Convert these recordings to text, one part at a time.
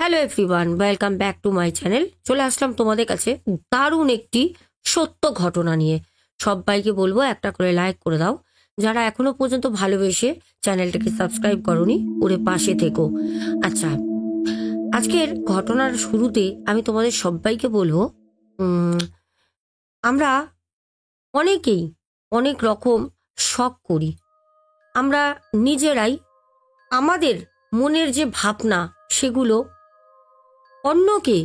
Hello everyone, welcome back to my channel. চলে আসলাম তোমাদের কাছে দারুণ একটি সত্য ঘটনা নিয়ে। সবাইকে বলবো একটা করে লাইক করে দাও, যারা এখনো পর্যন্ত ভালোবেসে চ্যানেলটাকে সাবস্ক্রাইব করনি ওরে পাশে থেকো। আচ্ছা, আজকের ঘটনার শুরুতে আমি তোমাদের সবাইকে বলবো, আমরা অনেকেই অনেক রকম শখ করি। আমরা নিজেরাই আমাদের মনের যে ভাবনা সেগুলো অন্যকে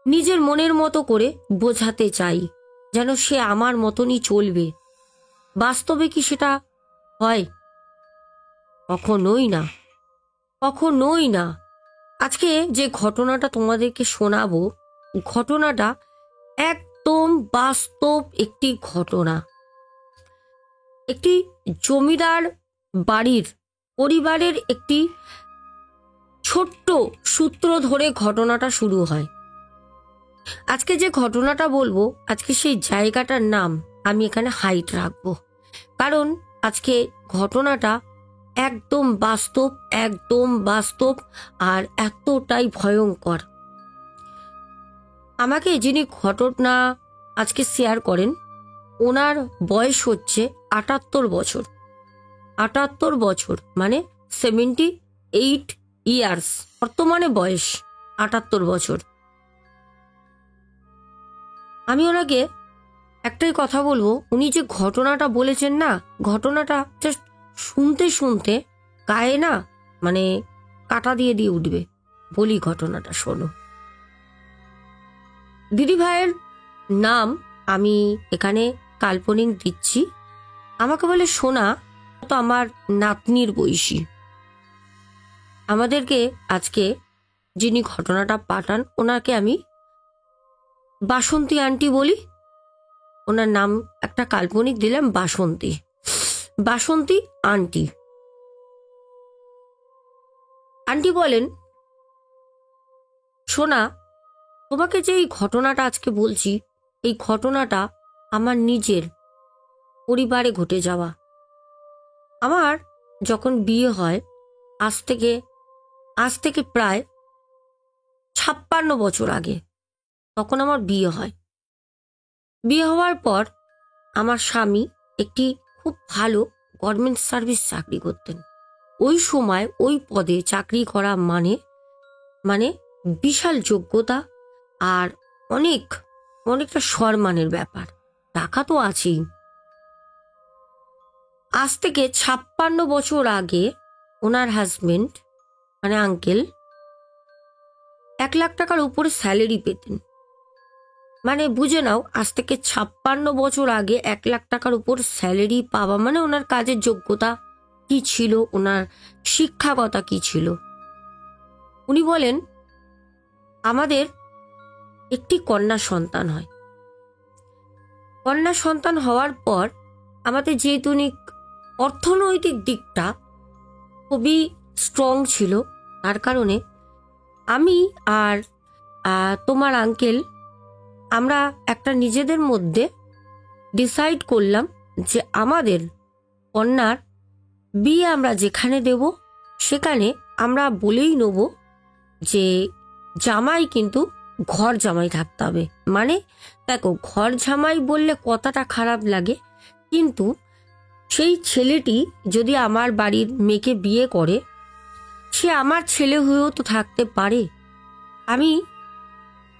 নিজের মনের মতো করে বোঝাতে চাই, যেন সে আমার মতনই চলবে। বাস্তবে কি সেটা হয়? কখনোই না, কখনোই না। আজকে যে ঘটনাটা তোমাদেরকে শোনাবো, ঘটনাটা একদম বাস্তব একটি ঘটনা। একটি জমিদার বাড়ির পরিবারের একটি ছোট্ট সূত্র ধরে ঘটনাটা শুরু হয়। আজকে যে ঘটনাটা বলবো, আজকে সেই জায়গাটার নাম আমি এখানে হাইড রাখবো, কারণ আজকে ঘটনাটা একদম বাস্তব, একদম বাস্তব, আর এতটাই ভয়ঙ্কর। আমাকে যিনি ঘটনা আজকে শেয়ার করেন, ওনার বয়স হচ্ছে ৭৮ বছর। ৭৮ বছর মানে 78 ইয়ার্স, বর্তমানে বয়স ৭৮ বছর। আমি ওনাকে একটাই কথা বলবো, উনি যে ঘটনাটা বলেছেন না, ঘটনাটা জাস্ট শুনতে শুনতে গায়ে না মানে কাটা দিয়ে দিয়ে উঠবে। বলি ঘটনাটা শোনো। দিদি ভাইয়ের নাম আমি এখানে কাল্পনিক দিচ্ছি। আমাকে বলে সোনা, তো আমার নাতনির বয়সী। আমাদেরকে আজকে যিনি ঘটনাটা পাঠান, ওনাকে আমি বাসন্তী আন্টি বলি। ওনার নাম একটা কাল্পনিক দিলাম, বাসন্তী। বাসন্তী আন্টি। আন্টি বলেন, সোনা, তোমাকে যে এই ঘটনাটা আজকে বলছি, এই ঘটনাটা আমার নিজের পরিবারে ঘটে যাওয়া। আমার যখন বিয়ে হয়, আজ থেকে প্রায় ৫৬ বছর আগে, তখন আমার বিয়ে হয়। বিয়ে হওয়ার পর আমার স্বামী একটি খুব ভালো গভর্নমেন্ট সার্ভিস চাকরি করতেন। ওই সময় ওই পদে চাকরি করা মানে বিশাল যোগ্যতা আর অনেকটা সম্মানের ব্যাপার। টাকা তো আছেই। আজ থেকে ৫৬ বছর আগে ওনার হাজবেন্ড মানে আঙ্কেল ১ লাখ টাকার উপরে স্যালারি পেতেন। মানে বুঝে নাও, আজ থেকে ৫৬ বছর আগে ১ লাখ টাকার উপর স্যালারি পাওয়া মানে ওনার কাজের যোগ্যতা কি ছিল, ওনার শিক্ষাগতা কি ছিল। উনি বলেন, আমাদের একটি কন্যা সন্তান হয়। কন্যা সন্তান হওয়ার পর আমাদের যেহেতু অর্থনৈতিক দিকটা খুবই স্ট্রং ছিল, তার কারণে আমি আর তোমার আঙ্কেল আমরা একটা নিজেদের মধ্যে ডিসাইড করলাম যে আমাদের কন্যার বিয়ে আমরা যেখানে দেব সেখানে আমরা বলেই নেব যে জামাই কিন্তু ঘর জামাই থাকতে হবে। মানে দেখো, ঘর জামাই বললে কথাটা খারাপ লাগে, কিন্তু সেই ছেলেটি যদি আমার বাড়ির মেয়েকে বিয়ে করে, সে আমার ছেলে হয়েও তো থাকতে পারে। আমি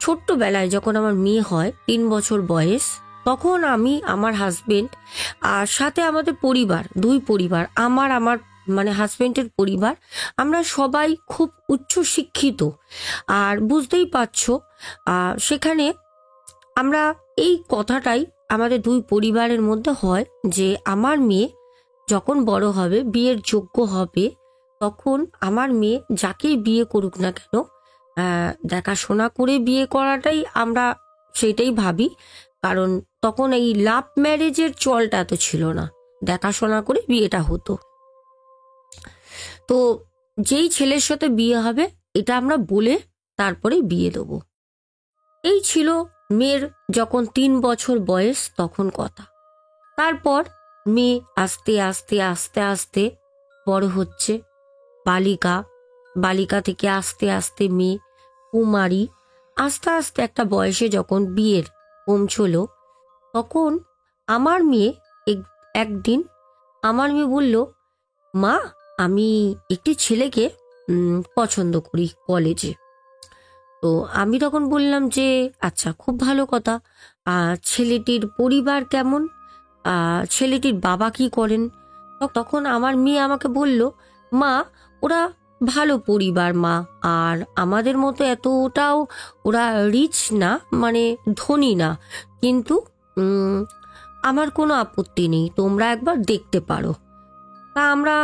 ছোট্টবেলায় যখন আমার মেয়ে হয় ৩ বছর বয়স, তখন আমি আমার হাজবেন্ড আর সাথে আমাদের পরিবার, ২ পরিবার, আমার মানে হাজবেন্ডের পরিবার, আমরা সবাই খুব উচ্চ শিক্ষিত। আর বুঝতেই পারছো, সেখানে আমরা এই কথাটাই আমাদের ২ পরিবারের মধ্যে হয় যে আমার মেয়ে যখন বড় হবে, বিয়ের যোগ্য হবে, তখন আমার মেয়ে যাকেই বিয়ে করুক না কেন, দেখাশোনা করে বিয়ে করাটাই আমরা সেটাই ভাবি। কারণ তখন এই লাভ ম্যারেজের চলটা তো ছিল না, দেখাশোনা করে বিয়েটা হতো। তো যেই ছেলের সাথে বিয়ে হবে এটা আমরা বলে তারপরে বিয়ে দেবো। এই ছিল মেয়ের যখন ৩ বছর বয়স তখন কথা। তারপর মেয়ে আস্তে আস্তে আস্তে আস্তে বড় হচ্ছে, বালিকা বালিকা থেকে আস্তে আস্তে মেয়ে, কুমারী, আস্তে আস্তে একটা বয়সে যখন বিয়ের পৌঁছলো, তখন আমার মেয়ে একদিন আমার মেয়ে বলল, মা, আমি একটি ছেলেকে পছন্দ করি কলেজে। তো আমি তখন বললাম যে আচ্ছা, খুব ভালো কথা। ছেলেটির পরিবার কেমন? ছেলেটির বাবা কি করেন? তখন আমার মেয়ে আমাকে বলল, মা, ওরা ভালো পরিবার মা, আর আমাদের মতো এতটাও ওরা রিচ না, মানে ধনী না, কিন্তু আমার কোনো আপত্তি নেই, তোমরা একবার দেখতে পারো। তা আমরা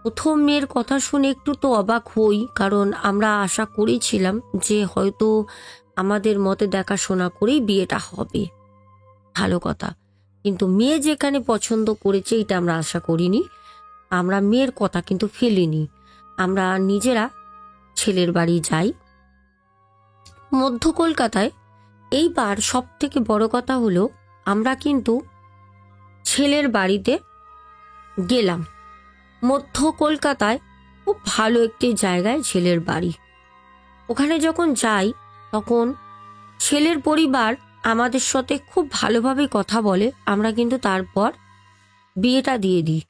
প্রথম মেয়ের কথা শুনে একটু তো অবাক হই, কারণ আমরা আশা করেছিলাম যে হয়তো আমাদের মতে দেখাশোনা করেই বিয়েটা হবে, ভালো কথা। কিন্তু মেয়ে যেখানে পছন্দ করেছে এটা আমরা আশা করিনি। আমরা মেয়ের কথা কিন্তু ফেলিনি, আমরা নিজেরা ছেলের বাড়ি যাই মধ্য কলকাতায়। এইবার সব থেকে বড় কথা হলো, আমরা কিন্তু ছেলের বাড়িতে গেলাম মধ্য কলকাতায়, খুব ভালো একটি জায়গায় ছেলের বাড়ি। ওখানে যখন যাই তখন ছেলের পরিবার আমাদের সাথে খুব ভালোভাবে কথা বলে। আমরা কিন্তু তারপর বিয়েটা দিয়ে দিই।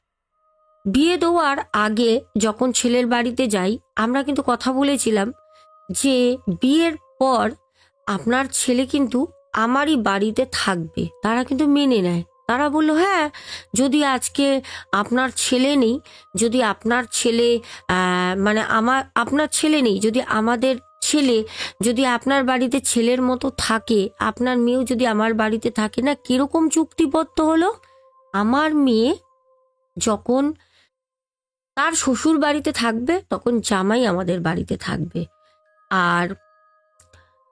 বিয়ে দেওয়ার আগে যখন ছেলের বাড়িতে যাই, আমরা কিন্তু কথা বলেছিলাম যে বিয়ের পর আপনার ছেলে কিন্তু আমারই বাড়িতে থাকবে। তারা কিন্তু মেনে নেয়। তারা বললো, হ্যাঁ, যদি আজকে আপনার ছেলে নেই, যদি আপনার ছেলে মানে আপনার ছেলে নেই, যদি আমাদের ছেলে যদি আপনার বাড়িতে ছেলের মতো থাকে, আপনার মেয়েও যদি আমার বাড়িতে থাকে, না কিরকম চুক্তিবদ্ধ হলো। আমার মেয়ে যখন তার শ্বশুর বাড়িতে থাকবে তখন জামাই আমাদের বাড়িতে থাকবে, আর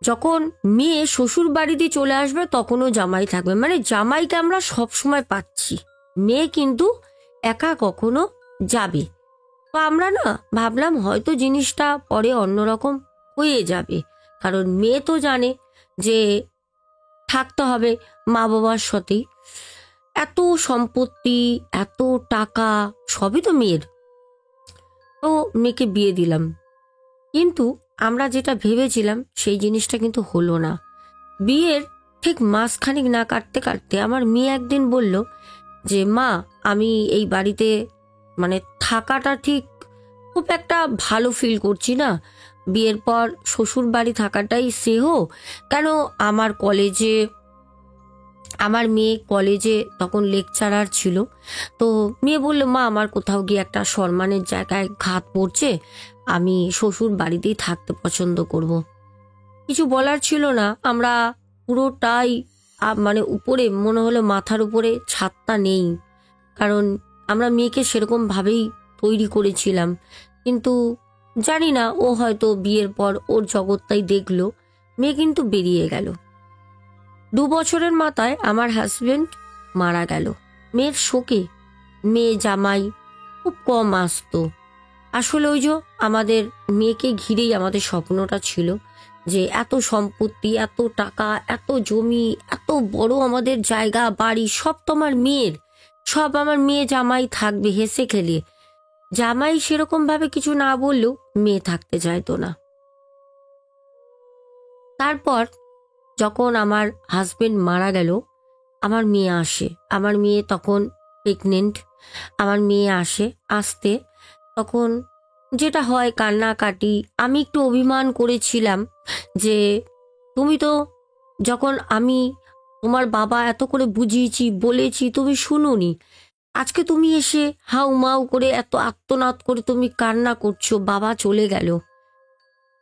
যখন মেয়ে শ্বশুর বাড়িতে চলে আসবে তখনও জামাই থাকবে। মানে জামাইকে আমরা সব সময় পাচ্ছি, মেয়ে কিন্তু একা কখনো যাবে। তো আমরা না ভাবলাম হয়তো জিনিসটা পরে অন্যরকম হয়ে যাবে, কারণ মেয়ে তো জানে যে থাকতে হবে মা বাবার সাথেই। এত সম্পত্তি, এত টাকা, সবই তো মেয়ের। তো মেয়েকে বিয়ে দিলাম, কিন্তু আমরা যেটা ভেবেছিলাম সেই জিনিসটা কিন্তু হলো না। বিয়ের ঠিক মাসখানেক না কাটতে কাটতে আমার মেয়ে একদিন বলল যে, মা, আমি এই বাড়িতে মানে থাকাটা ঠিক খুব একটা ভালো ফিল করছি না। বিয়ের পর শ্বশুর বাড়ি থাকাটাই শ্রেয়। কেন, আমার মেয়ে কলেজে তখন লেকচারার ছিল। তো মেয়ে বললো, মা, আমার কোথাও গিয়ে একটা সম্মানের জায়গায় ঘাত পড়ছে, আমি শ্বশুর বাড়িতেই থাকতে পছন্দ করব। কিছু বলার ছিল না, আমরা পুরোটাই মানে উপরে মনে হলো মাথার উপরে ছাদটা নেই, কারণ আমরা মেয়েকে সেরকম ভাবেই তৈরি করেছিলাম। কিন্তু জানি না, ও হয়তো বিয়ের পর ওর জগৎটাই দেখলো, মেয়ে কিন্তু বেরিয়ে গেল। 2 বছরের মাথায় আমার হাজবেন্ড মারা গেল। মেয়ের শোকে মেয়ে জামাই খুব কম আসতো। আসলে ওই যে আমাদের মেয়েকে ঘিরেই আমাদের স্বপ্নটা ছিল যে এত সম্পত্তি, এত টাকা, এত জমি, এত বড় আমাদের জায়গা বাড়ি, সব তো আমার মেয়ের, সব আমার মেয়ে জামাই থাকবে হেসে খেলে। জামাই সেরকম ভাবে কিছু না বললেও মেয়ে থাকতে চাইতো না। তারপর যখন আমার হাজবেন্ড মারা গেল, আমার মেয়ে আসে। আমার মেয়ে তখন প্রেগনেন্ট। আমার মেয়ে আসতে তখন যেটা হয় কান্নাকাটি। আমি একটু অভিমান করেছিলাম যে তুমি তো, যখন আমি তোমার বাবা এত করে বুঝিয়েছি বলেছি তুমি শুনোনি, আজকে তুমি এসে হাউ মাউ করে এত আর্তনাদ করে তুমি কান্না করছো, বাবা চলে গেল,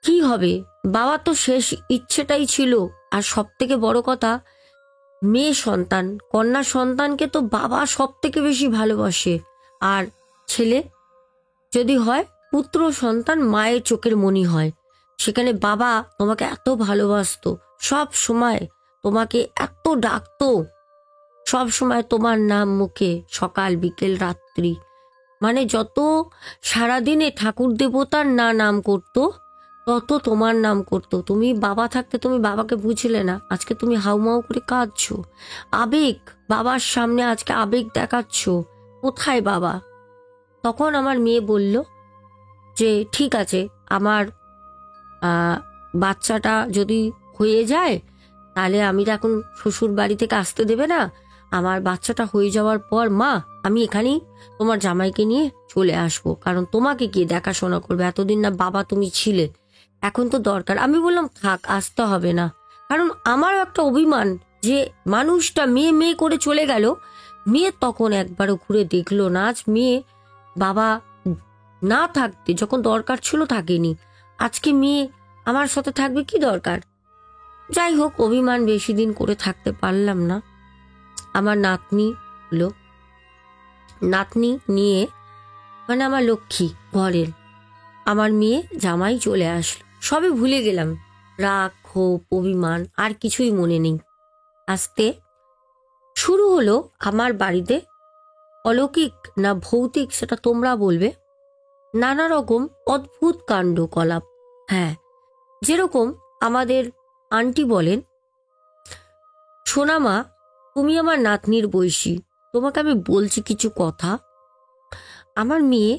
কি হবে? বাবা তো শেষ ইচ্ছেটাই ছিল। আর সব থেকে বড় কথা, মেয়ে সন্তান, কন্যা সন্তানকে তো বাবা সব থেকে বেশি ভালোবাসে। আর ছেলে যদি হয়, পুত্র সন্তান মায়ের চোখের মণি হয়। সেখানে বাবা তোমাকে এত ভালোবাসতো, সব সময় তোমাকে এত ডাকতো, সব সময় তোমার নাম মুখে, সকাল বিকেল রাত্রি, মানে যত সারাদিনে ঠাকুর দেবতার না নাম করতো তত তোমার নাম করতো। তুমি বাবা থাকতে তুমি বাবাকে বুঝলে না, আজকে তুমি হাউমাউ করে কাঁদছো, আবেগ, বাবার সামনে আজকে আবেগ দেখাচ্ছ, কোথায় বাবা? তখন আমার মেয়ে বলল যে ঠিক আছে, আমার বাচ্চাটা যদি হয়ে যায় তাহলে আমি তো এখন শ্বশুর বাড়ি থেকে আসতে দেবে না, আমার বাচ্চাটা হয়ে যাওয়ার পর মা আমি এখানেই তোমার জামাইকে নিয়ে চলে আসবো, কারণ তোমাকে কে দেখাশোনা করবে, এতদিন না বাবা তুমি ছিলে, এখন তো দরকার। আমি বললাম থাক, আসতে হবে না, কারণ আমারও একটা অভিমান যে মানুষটা মেয়ে মেয়ে করে চলে গেল, মেয়ে তখন একবারও ঘুরে দেখলো না। আজ মেয়ে বাবা না থাকতে যখন দরকার ছিল থাকেনি, আজকে মেয়ে আমার সাথে থাকবে, কি দরকার। যাই হোক, অভিমান বেশি দিন করে থাকতে পারলাম না। আমার নাতনি হলো, নাতনি নিয়ে মানে আমার লক্ষ্মী ঘরের, আমার মেয়ে জামাই চলে আসলো, সবে ভুলে গেলাম, রাগ ক্ষোভ অভিমান আর কিছুই মনে নেই। আস্তে শুরু হলো আমার বাড়িতে অলৌকিক না ভৌতিক সেটা তোমরা বলবে, নানা রকম অদ্ভুত কাণ্ডকলাপ। হ্যাঁ, যেরকম আমাদের আন্টি বলেন, সোনামা তুমি আমার নাতনির বয়সী, তোমাকে আমি বলছি কিছু কথা। আমার মেয়ে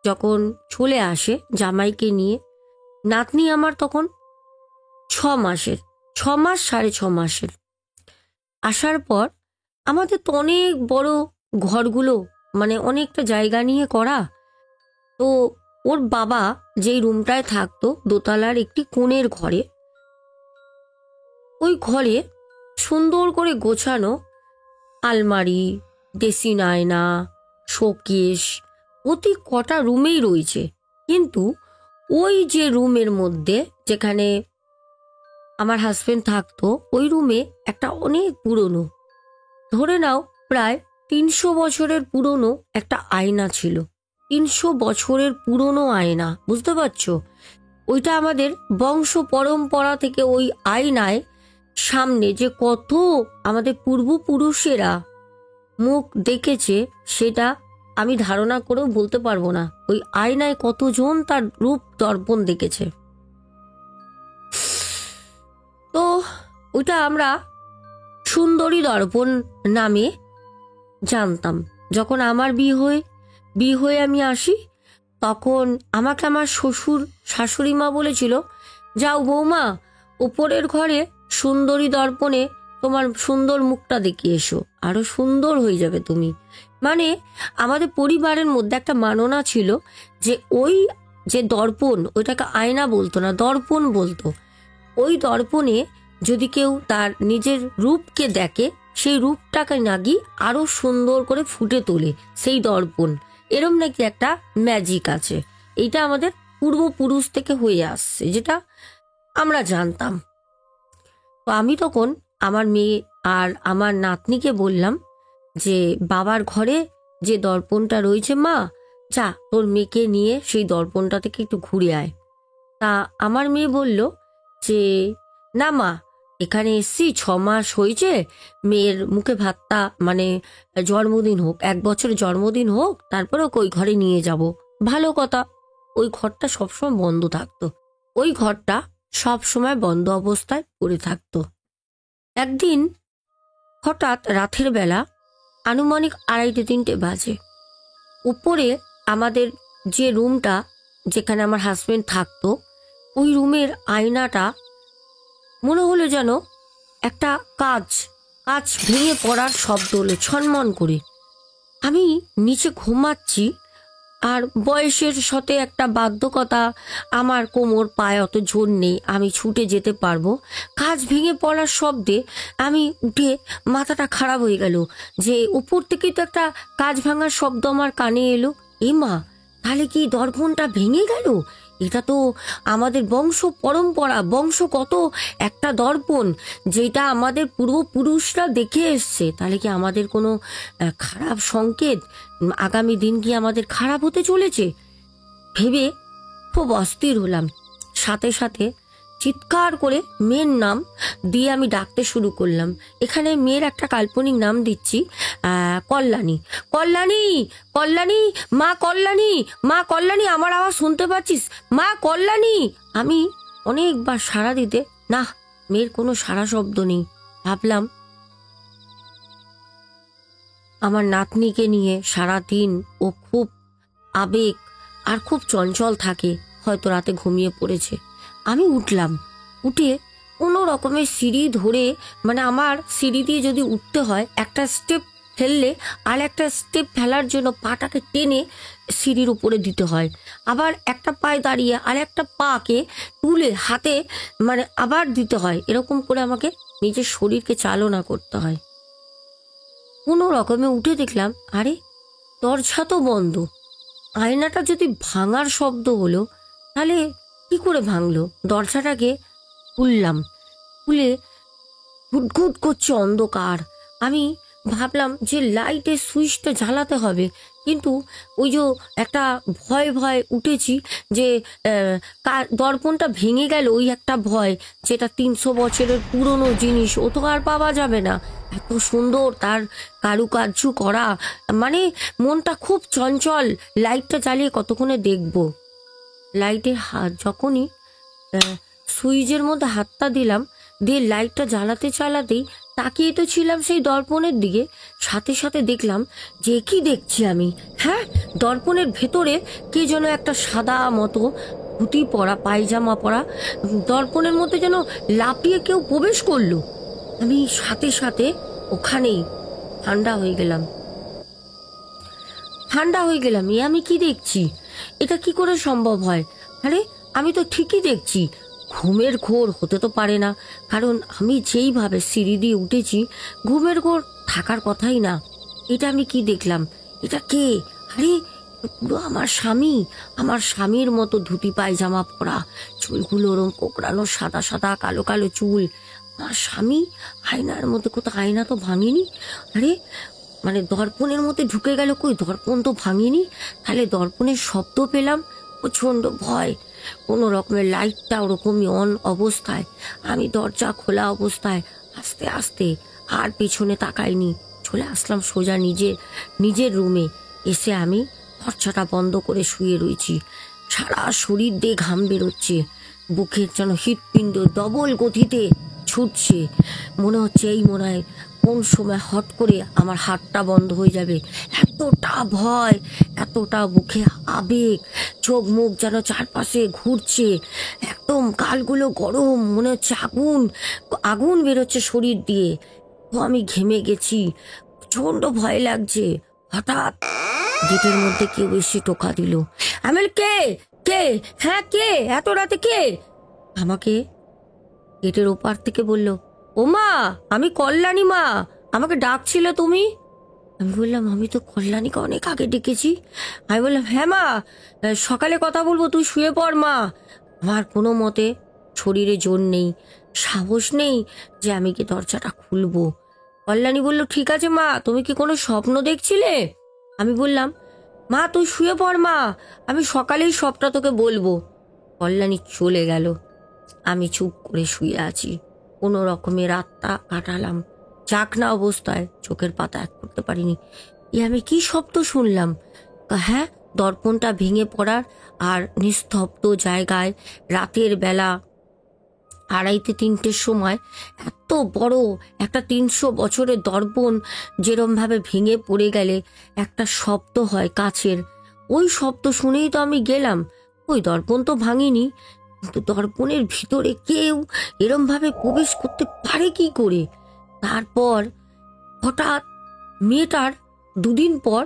যখন চলে আসে জামাইকে নিয়ে, নাতনি আমার তখন 6 মাসের, 6 মাস 6.5 মাসের। আসার পর আমাদের তো অনেক বড় ঘরগুলো, মানে অনেকটা জায়গা নিয়ে করা, তো ওর বাবা যেই রুমটায় থাকতো দোতলার একটি কোণের ঘরে, ওই ঘরে সুন্দর করে গোছানো আলমারি, ড্রেসিং আয়না, শোকেস প্রতি কটা রুমেই রয়েছে। কিন্তু ওই যে রুমের মধ্যে যেখানে আমার হাজবেন্ড থাকতো, ওই রুমে একটা অনেক পুরনো, ধরে নাও প্রায় 300 বছরের পুরনো একটা আয়না ছিল। 300 বছরের পুরনো আয়না, বুঝতে পারছো? ওইটা আমাদের বংশ পরম্পরা থেকে ওই আয়নায় সামনে যে কত আমাদের পূর্বপুরুষেরা মুখ দেখেছে সেটা আমি ধারণা করেও বলতে পারবো না। ওই আয়নায় কতজন তার রূপ দর্পণ দেখেছে। তো ওইটা আমরা সুন্দরী দর্পণ নামে জানতাম। যখন আমার বিয়ে হয়ে আমি আসি, তখন আমাকে আমার শ্বশুর শাশুড়ি মা বলেছিল, যাও বৌমা ওপরের ঘরে সুন্দরী দর্পণে তোমার সুন্দর মুখটা দেখিয়ে এসো, আরো সুন্দর হয়ে যাবে তুমি। মানে আমাদের পরিবারের মধ্যে একটা মাননা ছিল যে ওই যে দর্পণ, ওইটাকে আয়না বলতো না, দর্পণ বলতো। ওই দর্পণে যদি কেউ তার নিজের রূপকে দেখে, সেই রূপটাকে নাকি আরো সুন্দর করে ফুটে তোলে সেই দর্পণ, এরম নাকি একটা ম্যাজিক আছে। এইটা আমাদের পূর্বপুরুষ থেকে হয়ে আসছে, যেটা আমরা জানতাম। তো আমি তখন আমার মেয়ে আর আমার নাতনিকে বললাম যে বাবার ঘরে যে দর্পণটা রয়েছে, মা যা তোর মেয়েকে নিয়ে সেই দর্পণটা থেকে একটু ঘুরে আয়। তা আমার মেয়ে বলল যে না মা, এখানে এসছি 6 মাস হয়েছে, মেয়ের মুখে ভাতটা মানে জন্মদিন হোক, 1 বছরের জন্মদিন হোক, তারপরে ওকে ওই ঘরে নিয়ে যাব। ভালো কথা। ওই ঘরটা সবসময় বন্ধ থাকতো, ওই ঘরটা সবসময় বন্ধ অবস্থায় পড়ে থাকতো। একদিন হঠাৎ রাতের বেলা আনুমানিক 2:30-3টে বাজে, উপরে আমাদের যে রুমটা যেখানে আমার হাজবেন্ড থাকতো, ওই রুমের আয়নাটা মনে হলো যেন একটা কাঁচ ভেঙে পড়ার শব্দ হলো ছনমন করে। আমি নিচে ঘুমাচ্ছি, আর বয়সের সাথে একটা বাধ্যকতা, আমার কোমর পায়ে অত জোর নেই, আমি ছুটে যেতে পারবো। কাঁচ ভেঙে পড়ার শব্দে আমি উঠে মাথাটা খারাপ হয়ে গেল যে উপর থেকেই তো একটা কাঁচ ভাঙার শব্দ আমার কানে এলো। মা, তাহলে কি দর্পণটা ভেঙে গেল? এটা তো আমাদের বংশ পরম্পরা, বংশগত একটা দর্পণ, যেটা আমাদের পূর্বপুরুষরা দেখে এসছে। তাহলে কি আমাদের কোনো খারাপ সংকেত, আগামী দিন কি আমাদের খারাপ হতে চলেছে ভেবে খুব অস্থির হলাম। সাথে সাথে চিৎকার করে মেয়ের নাম দিয়ে আমি ডাকতে শুরু করলাম। এখানে মেয়ের একটা কাল্পনিক নাম দিচ্ছি, কল্যাণী। কল্যাণী, কল্যাণী, মা কল্যাণী, মা কল্যাণী, আমার আওয়াজ শুনতে পাচ্ছিস? মা কল্যাণী। আমি অনেকবার সাড়া দিতে, না, মেয়ের কোনো সাড়া শব্দ নেই। ভাবলাম আমার নাতনিকে নিয়ে সারাদিন ও খুব আবেগ আর খুব চঞ্চল থাকে, হয়তো রাতে ঘুমিয়ে পড়েছে। আমি উঠলাম, উঠে কোনো রকমের সিঁড়ি ধরে, মানে আমার সিঁড়ি দিয়ে যদি উঠতে হয় একটা স্টেপ ফেললে আর একটা স্টেপ ফেলার জন্য পাটাকে টেনে সিঁড়ির উপরে দিতে হয়, আবার একটা পায়ে দাঁড়িয়ে আর একটা পাকে তুলে হাতে মানে আবার দিতে হয়, এরকম করে আমাকে নিজের শরীরকে চালনা করতে হয়। কোনো রকমে উঠে দেখলাম আরে দরজা তো বন্ধ। আয়নাটা যদি ভাঙার শব্দ হলো তাহলে কি করে ভাঙলো? দরজাটাকে খুললাম, খুলে ঘুটঘুট করছে অন্ধকার। আমি ভাবলাম যে লাইটের সুইচটা জ্বালাতে হবে, কিন্তু ওই যে একটা ভয় ভয় উঠেছি যে দর্পণটা ভেঙে গেল, ওই একটা ভয়, যেটা 300 বছরের পুরনো জিনিস, ও তো আর পাওয়া যাবে না। এত সুন্দর তার কারুকার্য করা, মানে মনটা খুব চঞ্চল। লাইটটা জ্বালিয়ে কতক্ষণে দেখবো। লাইটে হাত যখনই সুইচের মধ্যে হাতটা দিলাম, দিয়ে লাইটটা জ্বালাতে চালাতেই তাকিয়ে তো ছিলাম সেই দর্পণের দিকে, সাথে সাথে দেখলাম যে কি দেখছি আমি, হ্যাঁ, দর্পণের ভেতরে কে যেন একটা সাদা মতো ধুতি পরা, পায়জামা পরা, দর্পণের মধ্যে যেন লাফিয়ে কেউ প্রবেশ করলো। আমি সাথে সাথে ওখানেই ঠান্ডা হয়ে গেলাম। এ আমি কি দেখছি? এটা কি করে সম্ভব হয়? আরে আমি তো ঠিকই দেখছি, ঘুমের ঘোর হতে তো পারে না, কারণ আমি যেইভাবে সিঁড়ি দিয়ে উঠেছি ঘুমের ঘোর থাকার কথাই না। এটা আমি কি দেখলাম? এটা কে? আরে পুরো আমার স্বামীর মতো ধুতি পায়জামা পরা, চুলগুলো ওরম কোকড়ানো, সাদা সাদা কালো কালো চুল। আমার স্বামী আয়নার মধ্যে, কোথাও আয়না তো ভাঙিনি। আরে মানে দর্পণের মধ্যে ঢুকে গেল, কই দর্পণ তো ভাঙিনি, তাহলে দর্পণের শব্দ পেলাম। প্রচন্ড ভয়। কোনো রকমের লাইটটা ওরকমই অন অবস্থায়, আমি দরজা খোলা অবস্থায় আস্তে আস্তে আর পিছনে তাকাইনি, চলে আসলাম সোজা নিজের রুমে। এসে আমি দরজাটা বন্ধ করে শুয়ে রয়েছি। সারা শরীর দিয়ে ঘাম বেরোচ্ছে, বুকের যেন হৃৎপিণ্ড ডবল গতিতে ছুটছে। মনে হচ্ছে এই মনে হয় কোন সময় হট করে আমার হাতটা বন্ধ হয়ে যাবে। এতটা ভয়, এতটা বুকে আবেগ, চোখ মুখ যেন চারপাশে ঘুরছে, একদম গালগুলো গরম, মনে হচ্ছে আগুন বেরোচ্ছে শরীর দিয়ে। তো আমি ঘেমে গেছি, প্রচন্ড ভয় লাগছে। হঠাৎ গেটের মধ্যে কেউ এসে টোকা দিল। আমি কে কে হ্যাঁ কে? এত রাতে কে? আমাকে গেটের ওপার থেকে বলল, ও মা, আমি কল্যাণী মা, আমাকে ডাকছিলে তুমি? আমি বললাম আমি তো কল্যাণীকে অনেক আগে ডেকেছি। আমি বললাম হ্যাঁ মা, সকালে কথা বলবো, তুই শুয়ে পড় মা। আমার কোনো মতে শরীরে জোর নেই, সাহস নেই যে আমি কি দরজাটা খুলবো। কল্যাণী বলল, ঠিক আছে মা, তুমি কি কোনো স্বপ্ন দেখছিলে? আমি বললাম, মা তুই শুয়ে পড় মা, আমি সকালেই সবটা তোকে বলবো। কল্যাণী চলে গেল। আমি চুপ করে শুয়ে আছি। কোনো রকমে রাতটা কাটালাম চাকনা অবস্থায়, চোখের পাতা এক করতে পারিনি। আমি কি শব্দ শুনলাম? হ্যাঁ, দর্পণটা ভেঙে পড়ার, আর নিস্তব্ধ জায়গায় রাতের বেলা 2:30-3টের সময় এত বড় একটা 300 বছরের দর্পণ যেরমভাবে ভেঙে পড়ে গেলে একটা শব্দ হয় কাছের, ওই শব্দ শুনেই তো আমি গেলাম। ওই দর্পণ তো ভাঙিনি, কিন্তু দর্পণের ভিতরে কেউ এরমভাবে প্রবেশ করতে পারে কি করে? তারপর হঠাৎ মেয়েটার 2 দিন পর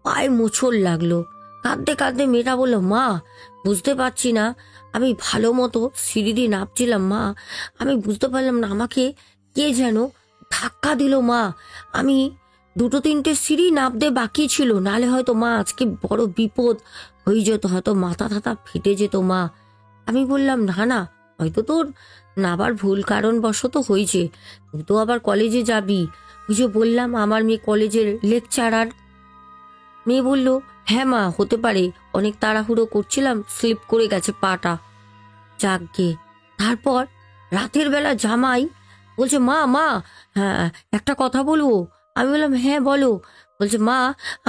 পায়ে মোচড় লাগলো। কাঁদতে কাঁদতে মেয়েটা বলল, মা বুঝতে পারছি না, আমি ভালো মতো সিঁড়ি দিয়ে নামছিলাম মা, আমি বুঝতে পারলাম না আমাকে কে যেন ধাক্কা দিল মা। আমি 2-3টে সিঁড়ি নামতে বাকি ছিল, নালে হয়তো মা আজকে বড় বিপদ হয়ে যেত, হয়তো মাথা টাথা ফেটে যেত মা। আমি বললাম না না, হয়তো তোর নাবার ভুল কারণবশত হয়েছে, তুই তো আবার কলেজে যাবি। ওই যে বললাম আমার মেয়ে কলেজের লেকচারার। মেয়ে বলল, হ্যাঁ মা হতে পারে, অনেক তাড়াহুড়ো করছিলাম, স্লিপ করে গেছে পাটা। যাকগে। তারপর রাতের বেলা জামাই বলছে, মা মা হ্যাঁ একটা কথা বলবো। আমি বললাম হ্যাঁ বলো। বলছে, মা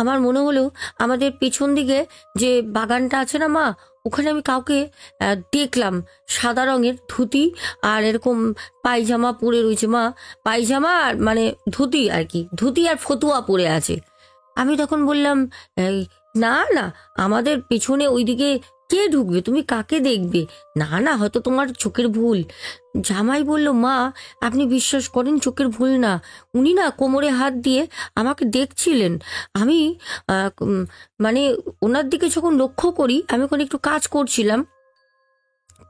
আমার মনে হলো আমাদের পেছন দিকে যে বাগানটা আছে না মা, ওখানে আমি কাউকে দেখলাম, সাদা রঙের ধুতি আর এরকম পায়জামা পরে রয়েছে মা, পায়জামা আর মানে ধুতি আর কি, ধুতি আর ফতুয়া পরে আছে। আমি তখন বললাম, না না, আমাদের পেছনে ওইদিকে কে ঢুকবে, তুমি কাকে দেখবে? না না, হয়তো তোমার চোখের ভুল। জামাই বলল, মা আপনি বিশ্বাস করেন চোখের ভুল না, উনি না কোমরে হাত দিয়ে আমাকে দেখছিলেন। আমি মানে ওনার দিকে যখন লক্ষ্য করি, আমি ওখানে একটু কাজ করছিলাম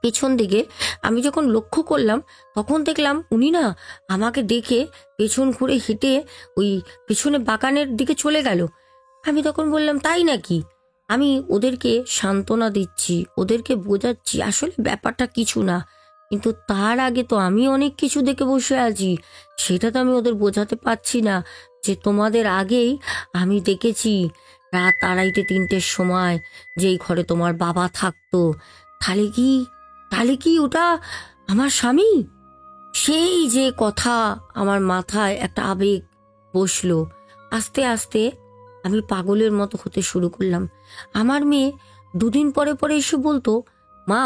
পেছন দিকে, আমি যখন লক্ষ্য করলাম তখন দেখলাম উনি না আমাকে দেখে পেছন ঘুরে হেঁটে ওই পেছনে বাগানের দিকে চলে গেল। আমি তখন বললাম, তাই নাকি? আমি ওদেরকে সান্ত্বনা দিচ্ছি, ওদেরকে বোঝাচ্ছি আসলে ব্যাপারটা কিছু না, কিন্তু তার আগে তো আমি অনেক কিছু দেখে বসে আছি, সেটা তো আমি ওদের বোঝাতে পারছি না যে তোমাদের আগেই আমি দেখেছি রাত 2:30-3টের সময় যেই ঘরে তোমার বাবা থাকতো। তাহলে কি তাহলে কি ওটা আমার স্বামী? সেই যে কথা, আমার মাথায় একটা আবেগ বসলো। আস্তে আস্তে আমি পাগলের মতো হতে শুরু করলাম। আমার মেয়ে 2 দিন পরে পরে এসে বলতো, মা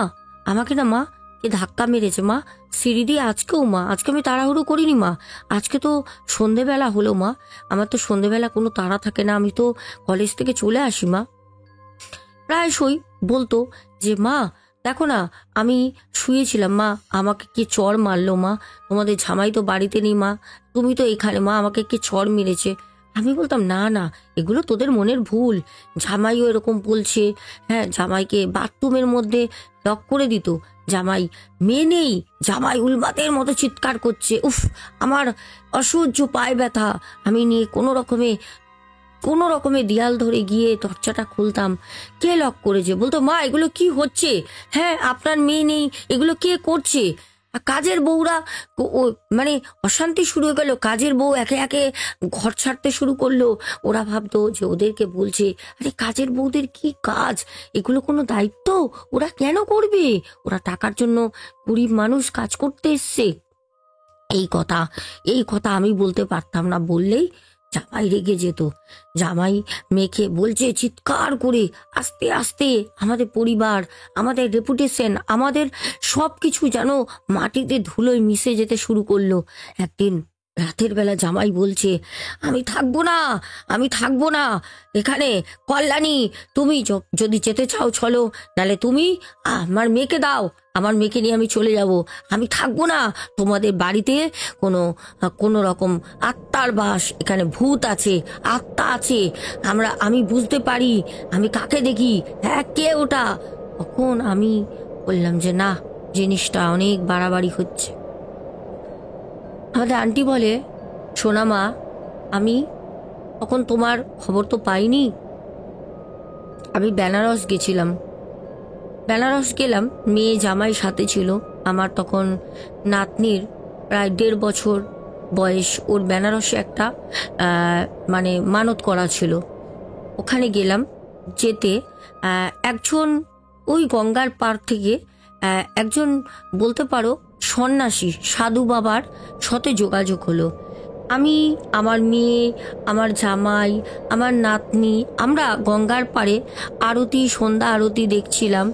আমাকে না মা কে ধাক্কা মেরেছে মা, সিঁড়ি দিয়ে। আজকেও মা, আজকে আমি তাড়াহুড়ো করিনি মা, আজকে তো সন্ধেবেলা হলো মা, আমার তো সন্ধেবেলা কোনো তাড়া থাকে না, আমি তো কলেজ থেকে চলে আসি মা। প্রায়শই বলতো যে, মা দেখো না আমি শুয়েছিলাম মা, আমাকে কে চড় মারলো মা, তোমাদের জামাই তো বাড়িতে নেই মা, তুমি তো এখানে মা, আমাকে কে চড় মেরেছে। আমি বলতাম, না না এগুলো তোদের মনের ভুল, জামাইও এরকম বলছে। হ্যাঁ, জামাইকে বাথরুমের মধ্যে লক করে দিত, জামাই মেয়ে নেই, জামাই উলবাতের মতো চিৎকার করছে, উফ আমার অসহ্য পায়ে ব্যথা। আমি নিয়ে কোনো রকমে দেয়াল ধরে গিয়ে দরজাটা খুলতাম, কে লক করেছে? বলতো, মা এগুলো কি হচ্ছে? হ্যাঁ, আপনার মেয়ে নেই, এগুলো কে করছে? আর কাজের বউরা মানে অশান্তি শুরু হয়ে গেল, কাজের বউ একে একে ঘর ছাড়তে শুরু করলো। ওরা ভাবতো যে ওদেরকে বলছে, আরে কাজের বউদের কি কাজ, এগুলো কোনো দায়িত্ব? ওরা কেন করবে? ওরা টাকার জন্য গরিব মানুষ কাজ করতে এসছে। এই কথা আমি বলতে পারতাম না, বললেই জামাই রেগে যেত। জামাই মেয়েকে বলছে চিৎকার করে, আস্তে আস্তে আমাদের পরিবার, আমাদের রেপুটেশন, আমাদের সব কিছু যেন মাটিতে ধুলোয় মিশে যেতে শুরু করলো। একদিন রাতের বেলা জামাই বলছে, আমি থাকবো না এখানে, কল্যাণী তুমি যদি যেতে চাও চলো, নালে তুমি আমার মেয়েকে দাও, আমার মেয়েকে নিয়ে আমি চলে যাব, আমি থাকবো না তোমাদের বাড়িতে। কোনো কোনো রকম আত্মার বাস, এখানে ভূত আছে, আত্মা আছে, আমি বুঝতে পারি, আমি কাকে দেখি, হ্যাঁ কে ওটা? তখন আমি বললাম যে না, জিনিসটা অনেক বাড়াবাড়ি হচ্ছে। আমাদের আন্টি বলে, সোনা মা, আমি তখন তোমার খবর তো পাইনি, আমি বেনারস গেলাম, মেয়ে জামাই সাথে ছিল। আমার তখন নাতনির প্রায় 1.5 বছর বয়স, ওর বেনারসে একটা মানে মানত করা ছিল। ওখানে গেলাম, যেতে একজন ওই গঙ্গার পার থেকে একজন বলতে পারো সন্ন্যাসী সাধু বাবার সাথে যোগাযোগ হলো। আমি, আমার মেয়ে, আমার জামাই, আমার নাতনি, আমরা গঙ্গার পাড়ে সন্ধ্যা আরতি দেখছিলাম।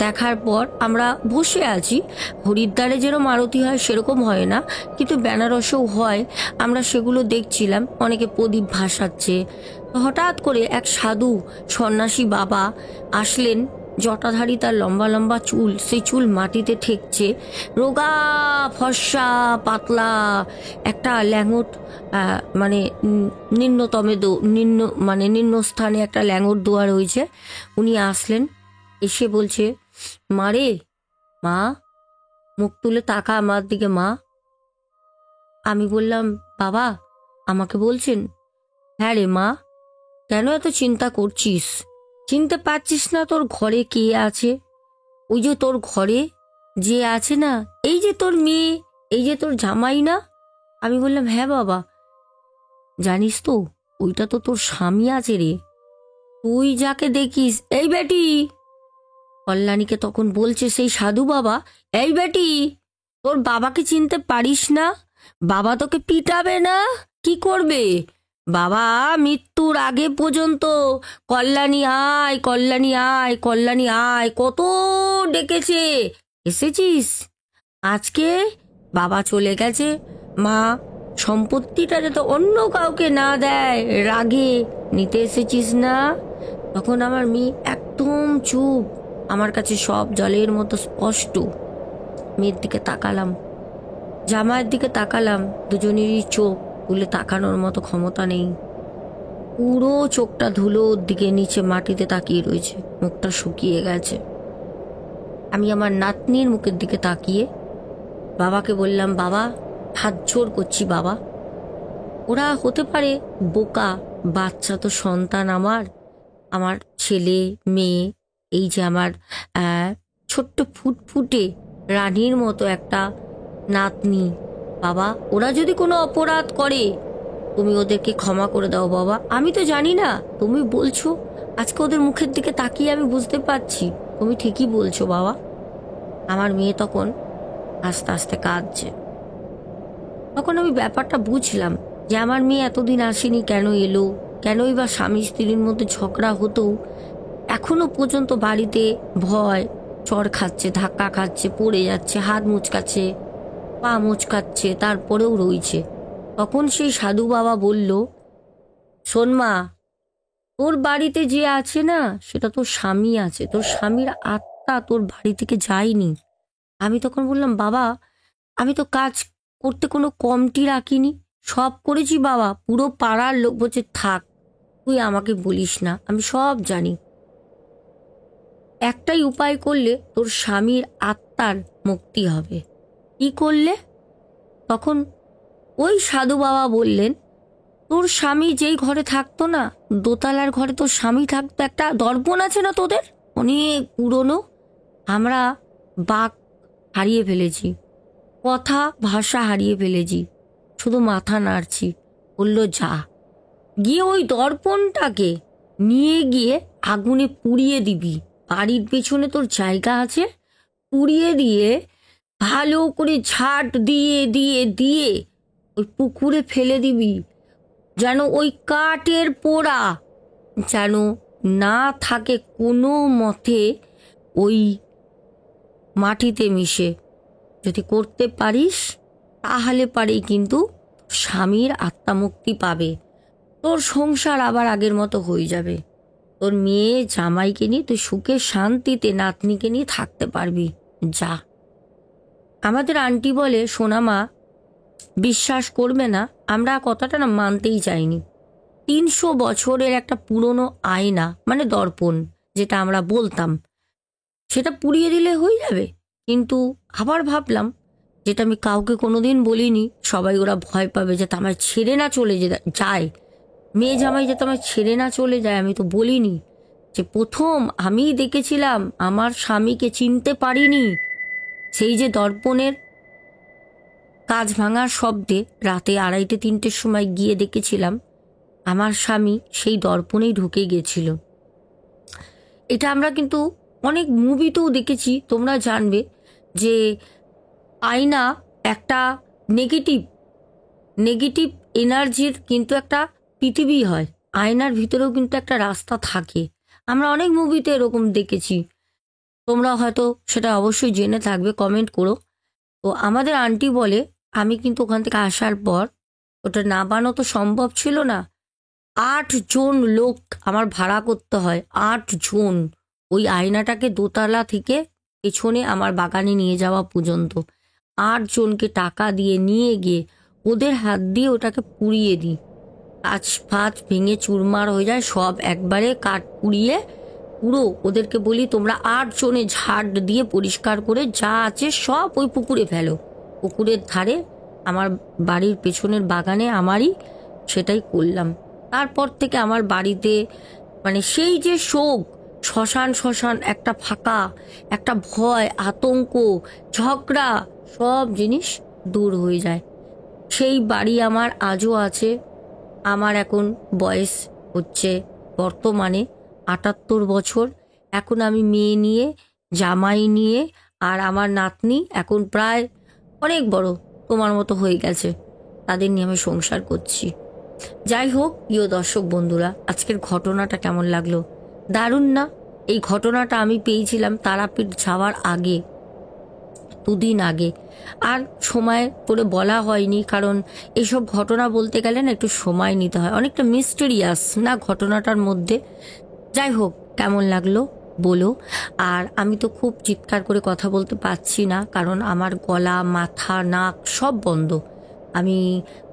দেখার পর আমরা বসে আছি। হরিদ্বারে যেরকম আরতি হয় সেরকম হয় না, কিন্তু বেনারসেও হয়, আমরা সেগুলো দেখছিলাম। অনেকে প্রদীপ ভাসাচ্ছে। হঠাৎ করে এক সাধু সন্ন্যাসী বাবা আসলেন, জটাধারী, তার লম্বা লম্বা চুল, সেই চুল মাটিতে ঠেকছে, রোগা ফর্সা পাতলা, একটা ল্যাঙট, মানে নিম্ন স্থানে একটা ল্যাঙট দোয়া রয়েছে। উনি আসলেন, এসে বলছে, মা রে, মা মুখ তুলে তাকা আমার দিকে মা। আমি বললাম, বাবা আমাকে বলছেন? হ্যাঁ রে মা, কেন এত চিন্তা করছিস? চিনতে পারছিস না তোর ঘরে কে আছে? ওই যে তোর ঘরে যে আছে না, এই যে তোর মেয়ে, এই যে তোর জামাই না? আমি বললাম, হ্যাঁ বাবা। জানিস তো, ওইটা তো তোর স্বামী আছে রে, তুই যাকে দেখিস। এই বেটি, কল্যাণীকে তখন বলছে সেই সাধু বাবা, এই বেটি, তোর বাবাকে চিনতে পারিস না? বাবা তোকে পিটাবে না? কি করবে? বাবা মৃত্যুর আগে পর্যন্ত কল্যাণী আয়, কল্যাণী আয়, কল্যাণী আয় কত ডেকেছে, এসেছিস? আজকে বাবা চলে গেছে, মা সম্পত্তিটা যাতে অন্য কাউকে না দেয় রাগে নিতে এসেছিস না? তখন আমার মেয়ে একদম চুপ, আমার কাছে সব জলের মতো স্পষ্ট। মেয়ের দিকে তাকালাম, জামাইয়ের দিকে তাকালাম, দুজনেরই চোখ তুলে তাকানোর মতো ক্ষমতা নেই। পুরো চোখটা ধুলোর দিকে নিচে মাটিতে তাকিয়ে রয়েছে, মুখটা শুকিয়ে গেছে। আমি আমার নাতনির মুখের দিকে তাকিয়ে বাবাকে বললাম, বাবা হাত জোড় করছি বাবা, ওরা হতে পারে বোকা, বাচ্চা তো সন্তান আমার, আমার ছেলে মেয়ে, এই যে আমার ছোট্ট ফুটফুটে রানীর মতো একটা নাতনি, বাবা ওরা যদি কোনো অপরাধ করে তুমি ওদেরকে ক্ষমা করে দাও বাবা। আমি তো জানি না, তুমি বলছো, আজকে ওদের মুখের দিকে তাকিয়ে আমি বুঝতে পারছি তুমি ঠিকই বলছো বাবা। আমার মেয়ে তখন আস্তে আস্তে কাঁদছে। তখন আমি ব্যাপারটা বুঝলাম যে আমার মেয়ে এতদিন আসেনি, কেন এলো, কেনই বা স্বামী স্ত্রীর মধ্যে ঝগড়া হতো, এখনো পর্যন্ত বাড়িতে ভয়, চড় খাচ্ছে, ধাক্কা খাচ্ছে, পড়ে যাচ্ছে, হাত মুচকাচ্ছে, পা মুচকাচ্ছে, তারপরেও রয়েছে। তখন সেই সাধু বাবা বলল, শোন মা, তোর বাড়িতে যে আছে না সেটা তোর স্বামী আছে, তোর স্বামীর আত্মা তোর বাড়ি থেকে যায়নি। আমি তখন বললাম, বাবা আমি তো কাজ করতে কোনো কমতি রাখিনি, সব করেছি বাবা। পুরো পাড়ার লোক বলছে থাক, তুই আমাকে বলিস না, আমি সব জানি। একটাই উপায় করলে তোর স্বামীর আত্মার মুক্তি হবে। কি করলে? তখন ওই সাধু বাবা বললেন, তোর স্বামী যেই ঘরে থাকতো না, দোতলার ঘরে তোর স্বামী থাকতো, একটা দর্পণ আছে না তোদের, অনেক পুরনো, আমরা বাক হারিয়ে ফেলেছি, কথা ভাষা হারিয়ে ফেলেছি, শুধু মাথা নাড়ছি। বলল যা, গিয়ে ওই দর্পণটাকে নিয়ে গিয়ে আগুনে পুড়িয়ে দিবি, বাড়ির পেছনে তোর জায়গা আছে, পুড়িয়ে দিয়ে ভালো করে ঝাঁট দিয়ে দিয়ে দিয়ে ওই পুকুরে ফেলে দিবি, যেন ওই কাঠের পোড়া যেন না থাকে কোনো মতে ওই মাটিতে মিশে। যদি করতে পারিস তাহলে পারেই কিন্তু স্বামীর আত্মামুক্তি পাবে, তোর সংসার আবার আগের মতো হয়ে যাবে, তোর মেয়ে জামাইকে নিয়ে তুই সুখে শান্তিতে নাতনিকে নিয়ে থাকতে পারবি, যা। আমাদের আন্টি বলে, সোনামা বিশ্বাস করবে না, আমরা কথাটা না মানতেই চাইনি। 300 বছরের একটা পুরনো আয়না, মানে দর্পণ যেটা আমরা বলতাম, সেটা পুড়িয়ে দিলে হয়ে যাবে। কিন্তু আবার ভাবলাম, যেটা আমি কাউকে কোনোদিন বলিনি, সবাই ওরা ভয় পাবে যাতে আমায় ছেড়ে না চলে যায়, মেয়ে জামাই যাতে আমায় ছেড়ে না চলে যায়। আমি তো বলিনি যে প্রথম আমিই দেখেছিলাম, আমার স্বামীকে চিনতে পারিনি, সেই যে দর্পণের কাঁচ ভাঙার শব্দে রাতে 2:30-3টের সময় গিয়ে দেখেছিলাম আমার স্বামী সেই দর্পণেই ঢুকে গেছিল। এটা আমরা কিন্তু অনেক মুভিতেও দেখেছি, তোমরা জানবে যে আয়না একটা নেগেটিভ নেগেটিভ এনার্জির কিন্তু একটা পৃথিবী হয়, আয়নার ভিতরেও কিন্তু একটা রাস্তা থাকে, আমরা অনেক মুভিতে এরকম দেখেছি, তোমরা হয়তো সেটা অবশ্যই জেনে থাকবে, কমেন্ট করো। তো আমাদের আন্টি বলে, আমি কিন্তু ওখান থেকে আসার পর, ওটা না বানানো তো সম্ভব ছিল না, 8 জন লোক আমার ভাড়া করতে হয়, 8 জন ওই আয়নাটাকে দোতলা থেকে পেছনে আমার বাগানে নিয়ে যাওয়া পর্যন্ত 8 জনকে টাকা দিয়ে নিয়ে গিয়ে ওদের হাত দিয়ে ওটাকে পুড়িয়ে দিই, কাঁচ ফাঁচ ভেঙে চুরমার হয়ে যায়, সব একবারে কাঠ পুড়িয়ে পুরো ওদেরকে বলি, তোমরা 8 জনে ঝাড় দিয়ে পরিষ্কার করে যা আছে সব ওই পুকুরে ফেলো, পুকুরের ধারে আমার বাড়ির পেছনের বাগানে আমারই, সেটাই করলাম। তারপর থেকে আমার বাড়িতে মানে সেই যে শোক, শ্মশান শ্মশান একটা ফাঁকা, একটা ভয়, আতঙ্ক, ঝগড়া, সব জিনিস দূর হয়ে যায়। সেই বাড়ি আমার আজও আছে। আমার এখন বয়স হচ্ছে বর্তমানে 78 বছর। এখন আমি মেয়ে নিয়ে, জামাই নিয়ে, আর আমার নাতনি এখন প্রায় অনেক বড়, তোমার মতো হয়ে গেছে, তাদের নিয়ে আমি সংসার করছি। যাই হোক, প্রিয় দর্শক বন্ধুরা, আজকের ঘটনাটা কেমন লাগলো? দারুণ না? এই ঘটনাটা আমি পেয়েছিলাম তারাপীঠ যাওয়ার আগে, 2 দিন আগে, আর সময় করে বলা হয়নি, কারণ এইসব ঘটনা বলতে গেলে না একটু সময় নিতে হয়, অনেকটা মিস্টেরিয়াস না ঘটনাটার মধ্যে। যাই হোক, কেমন লাগলো বলো। আর আমি তো খুব চিৎকার করে কথা বলতে পারছি না, কারণ আমার গলা, মাথা, নাক সব বন্ধ। আমি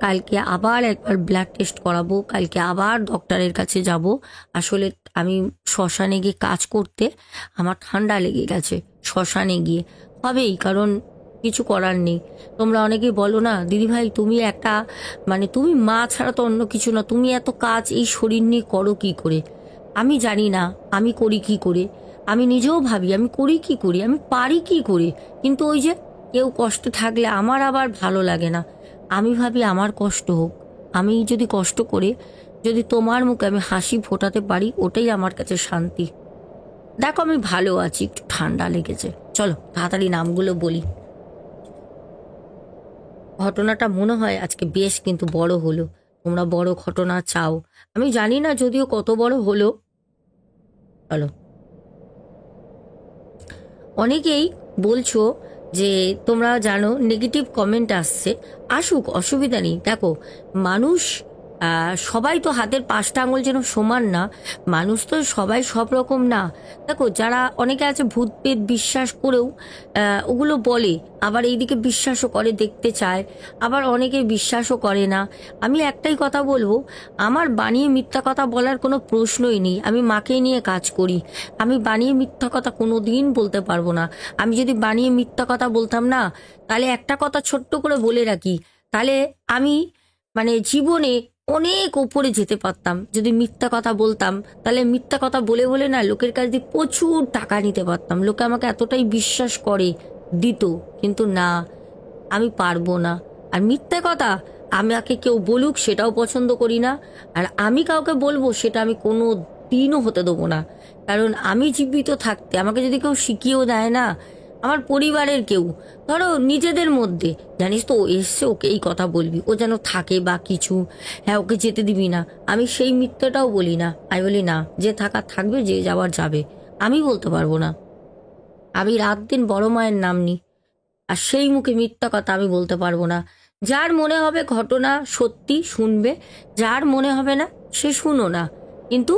কালকে আবার একবার ব্লাড টেস্ট করাবো, কালকে আবার ডক্টরের কাছে যাব। আসলে আমি শ্মশানে গিয়ে কাজ করতে আমার ঠান্ডা লেগে গেছে, শ্মশানে গিয়ে হবেই, কারণ কিছু করার নেই। তোমরা অনেকেই বলো না, দিদিভাই তুমি একটা তুমি মা ছাড়া তো অন্য কিছু না, তুমি এত কাজ এই শরীর নিয়ে করো কি করে? আমি জানি না আমি করি কি করে, আমি নিজেও ভাবি আমি করি কি করে, আমি পারি কি করে, কিন্তু ওই যে কেউ কষ্টে থাকলে আমার আবার ভালো লাগে না। আমি ভাবি আমার কষ্ট হোক, আমি যদি কষ্ট করে যদি তোমার মুখে আমি হাসি ফোটাতে পারি, ওটাই আমার কাছে শান্তি। দেখো আমি ভালো আছি, একটু ঠান্ডা লেগেছে। চলো তাড়াতাড়ি নামগুলো বলি। ঘটনাটা মনে হয় আজকে বেশ কিন্তু বড় হলো। তোমরা বড় ঘটনা চাও, আমি জানি না যদিও কত বড় হলো। চলো, অনেকেই বলছো যে তোমরা জানো নেগেটিভ কমেন্ট আসছে, আসুক, অসুবিধা নেই। দেখো মানুষ সবাই তো হাতের 5টা আঙুল যেন সমান না, মানুষ তো সবাই সব রকম না। দেখো যারা অনেকে আছে ভূত পেত বিশ্বাস করেও ওগুলো বলে, আবার এইদিকে বিশ্বাসও করে, দেখতে চায়, আবার অনেকে বিশ্বাসও করে না। আমি একটাই কথা বলবো, আমার বানিয়ে মিথ্যা কথা বলার কোনো প্রশ্নই নেই। আমি মাকে নিয়ে কাজ করি, আমি বানিয়ে মিথ্যা কথা কোনো দিন বলতে পারবো না। আমি যদি বানিয়ে মিথ্যা কথা বলতাম না, তাহলে একটা কথা ছোট্ট করে বলে রাখি, তাহলে আমি জীবনে অনেক ওপরে যেতে পারতাম। যদি মিথ্যা কথা বলতাম, তাহলে মিথ্যা কথা বলে বলে না লোকের কাছ দিয়ে প্রচুর টাকা নিতে পারতাম। লোকে আমাকে এতটাই বিশ্বাস করে দিত, কিন্তু না, আমি পারবো না। আর মিথ্যা কথা আমাকে কেউ বলুক সেটাও পছন্দ করি না, আর আমি কাউকে বলবো সেটা আমি কোনো দিনও হতে দেবো না। কারণ আমি জীবিত থাকতে আমাকে যদি কেউ শিখিয়েও দেয় না, আমার পরিবারের কেউ, ধরো নিজেদের মধ্যে, জানিস তো ও এসছে, ওকে এই কথা বলবি, ও যেন থাকে বা কিছু, হ্যাঁ ওকে যেতে দিবি না, আমি সেই মিথ্যাটাও বলি না। আমি বলি না, যে থাকার থাকবে, যে যাওয়ার যাবে। আমি বলতে পারবো না। আমি রাত দিন বড় মায়ের নাম নিই, আর সেই মুখে মিথ্যা কথা আমি বলতে পারবো না। যার মনে হবে ঘটনা সত্যি শুনবে, যার মনে হবে না সে শুনো না, কিন্তু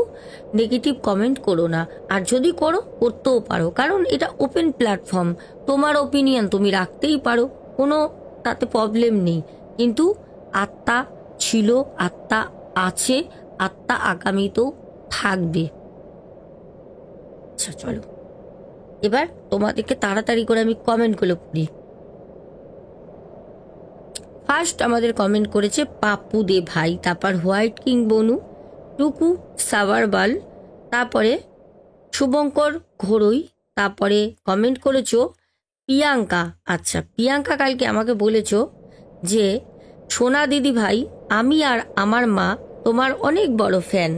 নেগেটিভ কমেন্ট করো না। আর যদি করো, করতেও পারো, কারণ এটা ওপেন প্ল্যাটফর্ম, তোমার ওপিনিয়ন তুমি রাখতেই পারো, কোনো তাতে প্রবলেম নেই। কিন্তু আত্মা ছিল, আত্মা আছে, আত্মা আগামীতেও থাকবে। আচ্ছা চলো, এবার তোমাদেরকে তাড়াতাড়ি করে আমি কমেন্টগুলো পড়ি। ফার্স্ট আমাদের কমেন্ট করেছে পাপ্পু দে ভাই, তারপর হোয়াইট কিং বনু, টুকু সাভারবাল, তারপরে শুভঙ্কর ঘোরই, তারপরে কমেন্ট করেছো প্রিয়াঙ্কা। আচ্ছা প্রিয়াঙ্কা কালকে আমাকে বলেছো যে সোনা দিদি ভাই, আমি আর আমার মা তোমার অনেক বড় ফ্যান,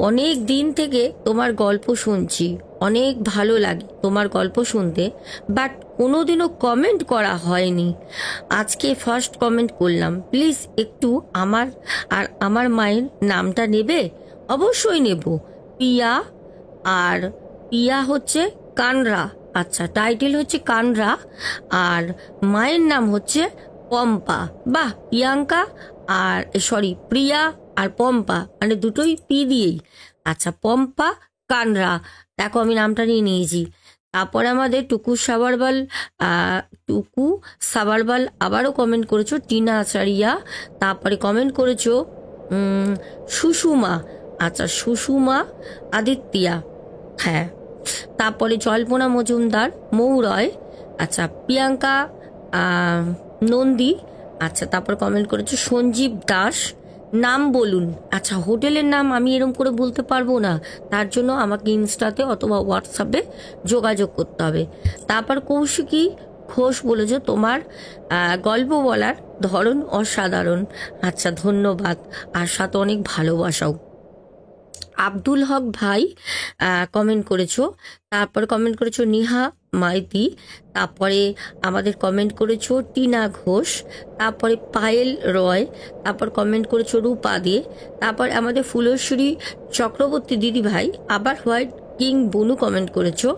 অনেক দিন থেকে তোমার গল্প শুনছি, অনেক ভালো লাগে তোমার গল্প শুনতে, বাট কোনোদিনও কমেন্ট করা হয়নি। আজকে ফার্স্ট কমেন্ট করলাম, প্লিজ একটু আমার আর আমার মায়ের নামটা নেবে? অবশ্যই নেব। পিয়া, আর পিয়া হচ্ছে কানরা, আচ্ছা টাইটেল হচ্ছে কানরা, আর মায়ের নাম হচ্ছে পম্পা। বাহ, প্রিয়াঙ্কা আর সরি প্রিয়া আর পম্পা দুটোই পি দিয়েই। আচ্ছা পম্পা কানরা, দেখো আমি নামটা নিয়ে নিয়েছি। তারপরে আমাদের টুকু সাবারবাল আবারও কমেন্ট করেছো, টিনা আচারিয়া, তারপরে কমেন্ট করেছো সুষুমা, আচ্ছা সুষুমা আদিত্যা, হ্যাঁ, তারপরে জল্পনা মজুমদার, মৌরয়, আচ্ছা প্রিয়াঙ্কা নন্দী, আচ্ছা তারপর কমেন্ট করেছো সঞ্জীব দাস, নাম বলুন। আচ্ছা হোটেলের নাম আমি এরকম করে বলতে পারবো না, তার জন্য আমাকে ইনস্টাতে অথবা হোয়াটসঅ্যাপে যোগাযোগ করতে হবে। তারপর কৌশিকী ঘোষ বলেছো তোমার গল্প বলার ধরন অসাধারণ, আচ্ছা ধন্যবাদ, আর সাথে অনেক ভালোবাসাও। আব্দুল হক ভাই কমেন্ট করেছো, তারপর কমেন্ট করেছো নিহা মাইতি, তারপরে আমাদের কমেন্ট করেছো টিনা ঘোষ, তারপরে পায়েল রয়, তারপর কমেন্ট করেছো রূপা দে, তারপর আমাদের ফুলশ্রী চক্রবর্তী দিদি ভাই, আবার হোয়াইট কিং বনু কমেন্ট করেছো,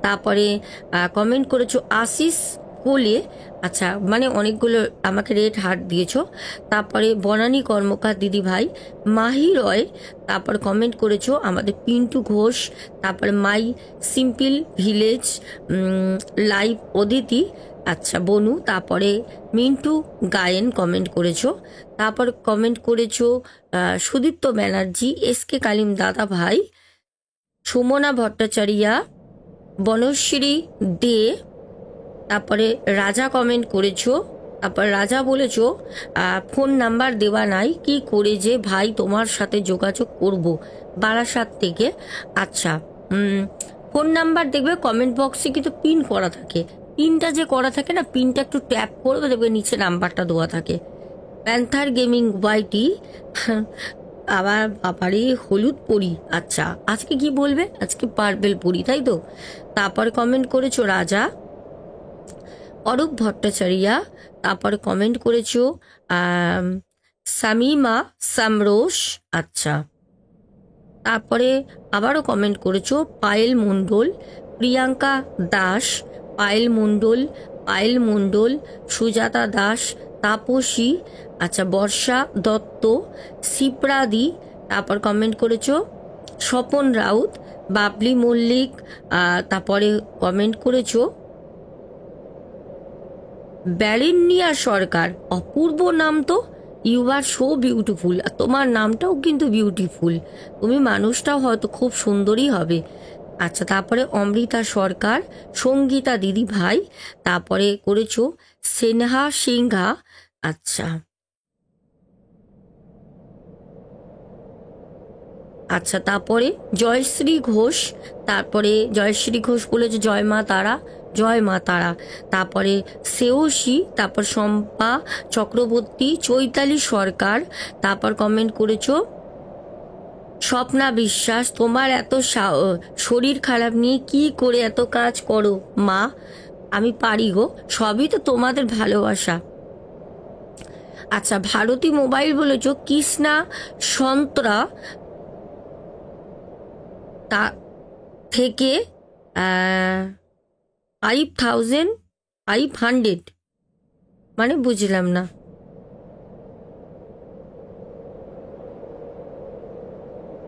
তারপরে কমেন্ট করেছো আশিস কোলে, আচ্ছা মানে অনেকগুলো আমাকে রেড হার্ট দিয়েছো। তারপরে বনানী কর্মকার দিদি ভাই, মাহি রয়, তারপর কমেন্ট করেছো আমাদের পিন্টু ঘোষ, তারপরে মাই সিম্পল ভিলেজ লাইভ অদিতি, আচ্ছা বনু, তারপরে মিন্টু গায়েন কমেন্ট করেছো, তারপর কমেন্ট করেছো সুদীপ্ত ব্যানার্জি, এসকে কালিম দাদা ভাই, সুমনা ভট্টাচার্যা, বনশ্রী দে, তারপরে রাজা কমেন্ট করেছো। তারপর রাজা বলেছো ফোন নাম্বার দেওয়া নাই, কি করে যে ভাই তোমার সাথে যোগাযোগ করব বারাসাত থেকে। আচ্ছা ফোন নাম্বার দেখবে কমেন্ট বক্সে কিন্তু পিন করা থাকে, পিনটা যে করা থাকে না, পিনটা একটু ট্যাপ করবে, দেখবে নিচে নাম্বারটা দেওয়া থাকে। প্যান্থার গেমিং ওয়াইটি, আবার বাবারে হলুদ পরি, আচ্ছা আজকে কি বলবে, আজকে পার্পেল পরি তাই তো। তারপরে কমেন্ট করেছো রাজা, অরূপ ভট্টাচার্যা, তারপরে কমেন্ট করেছো সামিমা সামরোশ, আচ্ছা তারপরে আবারও কমেন্ট করেছো পায়েল মণ্ডল, প্রিয়াঙ্কা দাস, পায়েল মণ্ডল, পায়েল মণ্ডল, সুজাতা দাস, তাপসী, আচ্ছা বর্ষা দত্ত, সিপ্রাদি, তারপর কমেন্ট করেছো স্বপন রাউত, বাবলি মল্লিক, তারপরে কমেন্ট করেছো ব্যারিনিয়া সরকার, অপূর্ব নাম তো, ইউ আর সো বিউটিফুল, আর তোমার নামটাও কিন্তু বিউটিফুল, তুমি মানুষটাও হয়তো খুব সুন্দরই হবে। আচ্ছা তারপরে অমৃতা সরকার, সঙ্গীতা দিদি ভাই, তারপরে করেছো স্নেহা সিংহা, আচ্ছা আচ্ছা তারপরে জয়শ্রী ঘোষ, তারপরে জয়শ্রী ঘোষ বলেছে জয় মা তারা, জয় মা তারা, তারপরে সেওসি, তারপর শম্পা চক্রবর্তী, চৈতালি সরকার, তারপর কমেন্ট করেছো স্বপ্না বিশ্বাস, তোমার এত শরীর খারাপ নিয়ে কি করে এত কাজ করো মা, আমি পারি গো, সবই তো তোমাদের ভালোবাসা। আচ্ছা ভারতী মোবাইল বলেছো কৃষ্ণা সন্ত্রা তা থেকে 5500, মানে বুঝলাম না,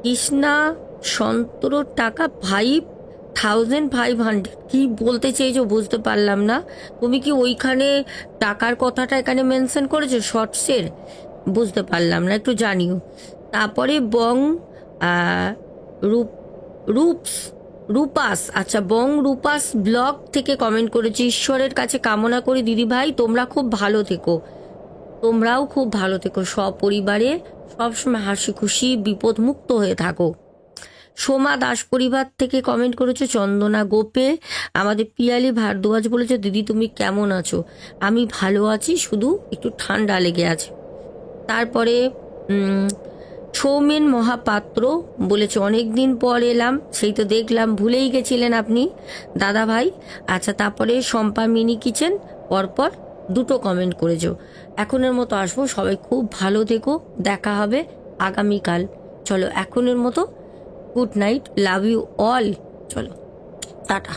কৃষ্ণা সন্তর টাকা 5500, কি বলতে চেয়েছো বুঝতে পারলাম না। তুমি কি ওইখানে টাকার কথাটা এখানে মেনশন করেছো শর্টসের, বুঝতে পারলাম না, একটু জানিও। তারপরে বং রূপ রূপস রূপাস, আচ্ছা বং রূপাস ব্লগ থেকে কমেন্ট করেছে ঈশ্বরের কাছে কামনা করি দিদি ভাই তোমরা খুব ভালো থেকো, তোমরাও খুব ভালো থেকো, সপরিবারে সবসময় হাসি খুশি বিপদ মুক্ত হয়ে থাকো। সোমা দাস পরিবার থেকে কমেন্ট করেছো চন্দনা গোপে, আমাদের পিয়ালি ভারদ্বাজ বলেছে দিদি তুমি কেমন আছো, আমি ভালো আছি, শুধু একটু ঠান্ডা লেগে আছে। তারপরে সৌমেন মহাপাত্র বলেছে অনেক দিন পর এলাম, সেই তো দেখলাম ভুলেই গেছিলেন আপনি দাদা ভাই। আচ্ছা তারপরে শম্পা মিনি কিচেন পরপর দুটো কমেন্ট করেছো। এখনের মতো আসবো, সবাই খুব ভালো থেকো, দেখা হবে আগামীকাল। চলো এখনের মতো good night, love you all, চলো টাটা।